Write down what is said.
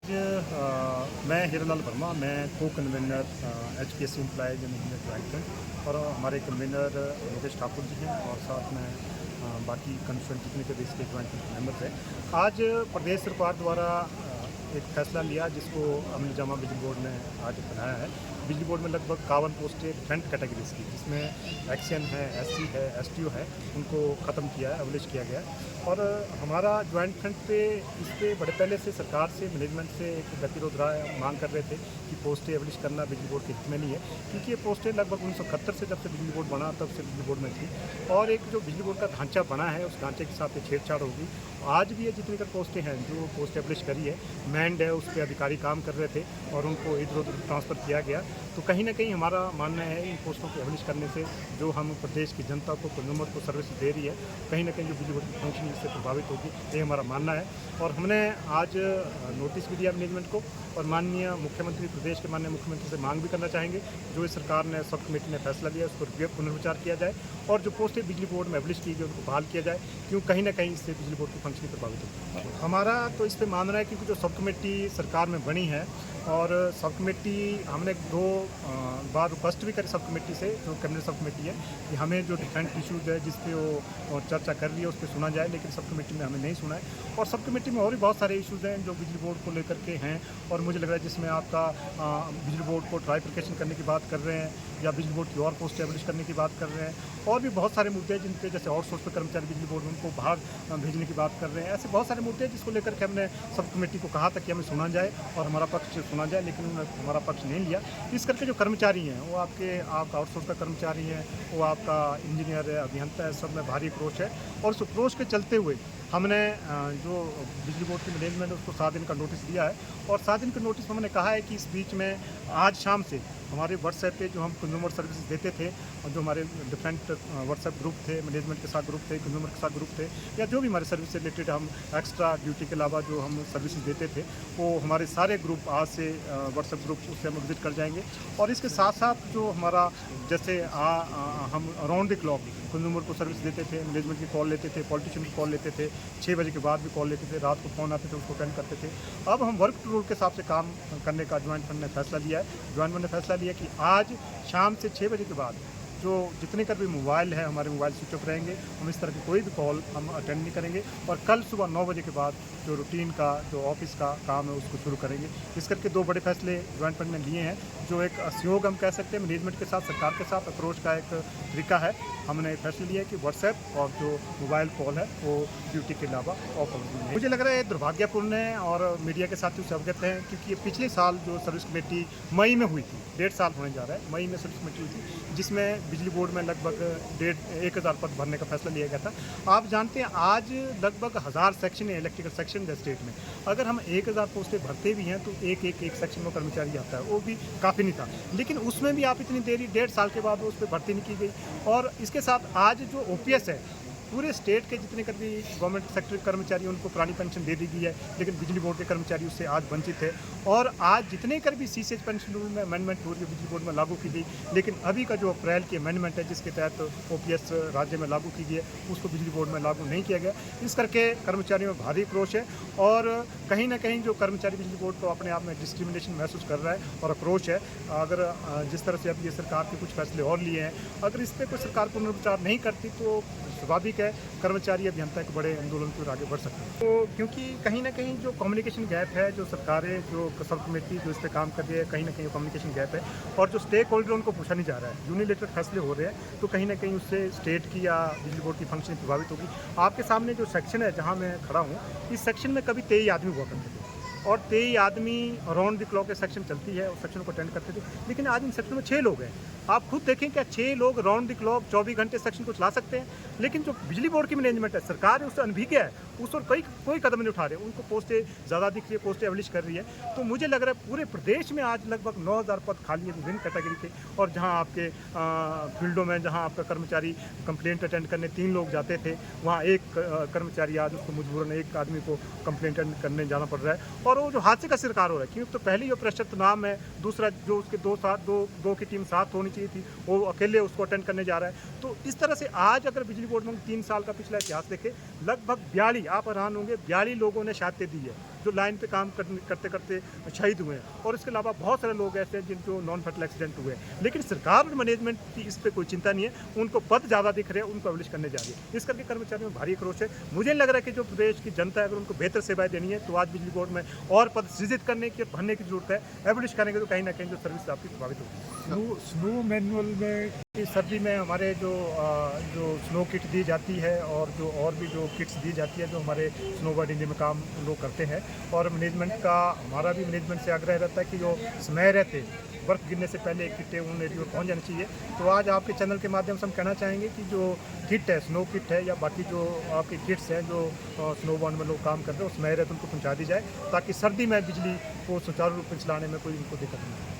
मैं हीरालाल वर्मा, मैं को convener HPSC employees union joint और हमारे कन्वीनर योगेश ठाकुर जी हैं और साथ में बाकी कंस्टिट्यूंट जितने के इसके ज्वाइंट मेंबर्स हैं। आज प्रदेश सरकार द्वारा एक फैसला लिया जिसको अमल जामा बिजली बोर्ड ने आज बनाया है। बिजली बोर्ड में लगभग 51 पोस्टें डिफरेंट कैटेगरीज की, जिसमें एक्शन है, SC है, STO है, उनको ख़त्म किया है, अबलिश किया गया है। और हमारा ज्वाइंट फ्रंट पे इस पर बड़े पहले से सरकार से मैनेजमेंट से एक गतिरोध मांग कर रहे थे कि पोस्टें अबलिश करना बिजली बोर्ड के हित में नहीं है, क्योंकि ये पोस्टें लगभग 1971 से जब से बिजली बोर्ड बना तब से बिजली बोर्ड में थी और एक जो बिजली बोर्ड का ढांचा बना है उस ढांचे के साथ छेड़छाड़ होगी। आज भी ये जितनी कर पोस्टें हैं जो पोस्टें एब्लिश करी है, मैंड है, उस पर अधिकारी काम कर रहे थे और उनको इधर उधर ट्रांसफ़र किया गया। तो कहीं ना कहीं हमारा मानना है इन पोस्टों को एब्लिश करने से जो हम प्रदेश की जनता को, कंज्यूमर को सर्विस दे रही है, कहीं ना कहीं जो बिजली बोर्ड की फंक्शनिंग इससे प्रभावित होगी, ये हमारा मानना है। और हमने आज नोटिस भी दिया मैनेजमेंट को और माननीय मुख्यमंत्री, प्रदेश के माननीय मुख्यमंत्री से मांग भी करना चाहेंगे जो इस सरकार ने, सब कमेटी ने फैसला लिया उसको पुनर्विचार किया जाए और जो पोस्टें बिजली बोर्ड में एब्लिश की गई उनको बहाल किया जाए, क्यों कहीं ना कहीं इससे बिजली बोर्ड की फंक्शनिंग प्रभावित होगी। हमारा तो इस पर मानना है क्योंकि जो सब कमेटी सरकार में बनी है और सब कमेटी हमने 2 बार रिक्वेस्ट भी करी सब कमेटी से, जो कैबिनेट सब कमेटी है, कि हमें जो डिफरेंट इशूज़ है जिस पे वो चर्चा कर रही है उस पर सुना जाए, लेकिन सब कमेटी में हमें नहीं सुना है। और सब कमेटी में और भी बहुत सारे इशूज़ हैं जो बिजली बोर्ड को लेकर के हैं और मुझे लग रहा है जिसमें आपका बिजली बोर्ड को ट्राइफिकेशन करने की बात कर रहे हैं या बिजली बोर्ड की और पोस्ट एब्लिश करने की बात कर रहे हैं और भी बहुत सारे मुद्दे हैं जिन पे, जैसे आउटसोर्स पे कर्मचारी बिजली बोर्ड में उनको बाहर भेजने की बात कर रहे हैं। ऐसे बहुत सारे मुद्दे हैं जिसको लेकर के हमने सब कमेटी को कहा था कि हमें सुना जाए और हमारा पक्ष सुना जाए, लेकिन उन्होंने हमारा पक्ष नहीं लिया। इस करके जो कर्मचारी हैं वो आपका आउटसोर्स का कर्मचारी हैं, वो आपका इंजीनियर है, अभियंता है, सब में भारी क्रोश है और उस क्रोश के चलते हुए हमने जो बिजली बोर्ड की मैनेजमेंट है उसको 7 दिन का नोटिस दिया है और 7 दिन का नोटिस में हमने कहा है कि इस बीच में आज शाम से हमारे व्हाट्सएप पे जो हम कंज्यूमर सर्विस देते थे और जो हमारे डिफरेंट व्हाट्सएप ग्रुप थे, मैनेजमेंट के साथ ग्रुप थे, कंज्यूमर के साथ ग्रुप थे, या जो भी हमारे सर्विस से रिलेटेड हम एक्स्ट्रा ड्यूटी के अलावा जो हम सर्विसेज देते थे, वो हमारे सारे ग्रुप आज से व्हाट्सएप ग्रुप उससे हम विजिट कर जाएंगे। और इसके साथ साथ जो हमारा जैसे हम अराउंड द क्लॉक कंज्यूमर को सर्विस देते थे, मैनेजमेंट की कॉल लेते थे, पॉलिटिशियन की कॉल लेते थे, 6 बजे के बाद भी कॉल लेते थे, रात को फ़ोन आते थे उसको अटेंड करते थे। अब हम वर्क टू रूल के हिसाब से काम करने का ज्वाइंट फ्रंट ने फैसला लिया है। ज्वाइंट फ्रंट ने फैसला लिया कि आज शाम से 6 बजे के बाद जो जितने का भी मोबाइल है हमारे मोबाइल स्विच ऑफ रहेंगे, हम इस तरह की कोई भी कॉल हम अटेंड नहीं करेंगे और कल सुबह 9 बजे के बाद जो रूटीन का जो ऑफिस का काम है उसको शुरू करेंगे। इस करके 2 बड़े फैसले ज्वाइंट फ्रंट ने लिए हैं, जो एक सहयोग हम कह सकते हैं मैनेजमेंट के साथ, सरकार के साथ अप्रोच का एक तरीका है। हमने फैसला लिया है कि व्हाट्सएप और जो मोबाइल कॉल है वो ड्यूटी के अलावा ऑफ होगी। मुझे लग रहा है दुर्भाग्यपूर्ण है और मीडिया के साथ उससे अवगत हैं, क्योंकि ये पिछले साल जो सर्विस कमेटी मई में हुई थी, 1.5 साल होने जा रहा है, मई में सर्विस कमेटी हुई थी जिसमें बिजली बोर्ड में लगभग 1,000 पद भरने का फैसला लिया गया था। आप जानते हैं आज लगभग 1000 सेक्शन है इलेक्ट्रिकल सेक्शन है स्टेट में। अगर हम 1000 पोस्टें भरते भी हैं तो एक सेक्शन में कर्मचारी आता है, वो भी काफ़ी नहीं था, लेकिन उसमें भी आप इतनी देरी 1.5 साल के बाद उस पर भर्ती नहीं की गई। और इसके साथ आज जो OPS है, पूरे स्टेट के जितने भी गवर्नमेंट सेक्टर कर्मचारी उनको पुरानी पेंशन दे दी गई है, लेकिन बिजली बोर्ड के कर्मचारी उससे आज वंचित है। और आज जितने भी CCH पेंशन रूल में अमेंडमेंट हो रही है बिजली बोर्ड में लागू की गई, लेकिन अभी का जो अप्रैल की अमेंडमेंट है जिसके तहत OPS राज्य में लागू की गई है उसको बिजली बोर्ड में लागू नहीं किया गया। इस करके कर्मचारियों में भारी क्रोश है और कहीं ना कहीं जो कर्मचारी बिजली बोर्ड को अपने आप में डिस्क्रिमिनेशन महसूस कर रहा है और अक्रोश है। अगर जिस तरह से अब ये सरकार के कुछ फैसले और लिए हैं, अगर इस पर कोई सरकार पुनर्विचार नहीं करती तो स्वाभाविक है कर्मचारी अभियंता एक बड़े आंदोलन की ओर आगे बढ़ सकते हैं। तो क्योंकि कहीं ना कहीं जो कम्युनिकेशन गैप है, जो सरकारें, जो सब कमेटी जो इस पर काम कर रही है, कहीं ना कहीं कम्युनिकेशन गैप है और जो स्टेक होल्डर उनको पूछा नहीं जा रहा है, यूनिलेटरल फैसले हो रहे हैं, तो कहीं ना कहीं उससे स्टेट की या बिजली बोर्ड की फंक्शनिंग प्रभावित होगी। आपके सामने जो सेक्शन है जहाँ मैं खड़ा हूँ, इस सेक्शन में कभी 23 आदमी हुआ करते थे और 23 आदमी अराउंड द क्लॉक सेक्शन चलती है, उस सेक्शन को अटेंड करते थे, लेकिन आज इन सेक्शन में 6 लोग हैं। आप खुद देखें क्या 6 लोग राउंड द क्लॉक 24 घंटे सेक्शन को चला सकते हैं, लेकिन जो बिजली बोर्ड की मैनेजमेंट है, सरकार है, उससे अनभिज्ञ है, उस और कोई कदम नहीं उठा रहे, उनको पोस्टें ज़्यादा दिख रही है, पोस्टें एब्लिश कर रही है। तो मुझे लग रहा है पूरे प्रदेश में आज लगभग 9000 पद खाली है विभिन्न कैटेगरी के, और जहाँ आपके फील्डों में जहाँ आपका कर्मचारी कंप्लेंट अटेंड करने 3 लोग जाते थे, वहाँ एक कर्मचारी आज उसको मजबूरन एक आदमी को कंप्लेंट अटेंड करने जाना पड़ रहा है और वो जो हादसे का शिकार हो रहा है, क्योंकि तो पहले ही प्रेशर नाम है, दूसरा जो उसके दो की टीम साथ होनी चाहिए थी, वो अकेले उसको अटेंड करने जा रहा है। तो इस तरह से आज अगर बिजली बोर्ड में 3 साल का पिछला इतिहास देखें, लगभग 42, आप हैरान होंगे, 42 लोगों ने शहादतें दी है। जो लाइन पे काम करते करते शहीद हुए हैं, और इसके अलावा बहुत सारे लोग ऐसे हैं जिनको नॉन फैटल एक्सीडेंट हुए हैं। लेकिन सरकार और मैनेजमेंट की इस पर कोई चिंता नहीं है, उनको पद ज़्यादा दिख रहे हैं, उनको एबलिश करने जा रही है। इस करके कर्मचारियों में भारी आक्रोश है। मुझे नहीं लग रहा है कि जो प्रदेश की जनता है अगर उनको बेहतर सेवाएं देनी है तो आज बिजली बोर्ड में और पद सृजित करने की और भरने की जरूरत है। एबलिश करेंगे तो कहीं ना कहीं जो सर्विस आपकी प्रभावित होगी। स्नो मैनुअल में इस सर्दी में हमारे जो स्नो किट दी जाती है और भी जो किट्स दी जाती है जो हमारे स्नो बर्ड इंडिया में काम लोग करते हैं, और मैनेजमेंट का हमारा भी मैनेजमेंट से आग्रह रहता है कि जो समय रहते बर्फ़ गिरने से पहले किटें उन एरिया में पहुँच जानी चाहिए। तो आज आपके चैनल के माध्यम से हम कहना चाहेंगे कि जो किट है, स्नो किट है या बाकी जो आपकी किट्स हैं जो स्नो बॉन्ड में लोग काम करते हैं, उस समय रहते उनको पहुँचा दी जाए ताकि सर्दी में बिजली को सुचारू रूप से चलाने में कोई उनको दिक्कत नहीं हो।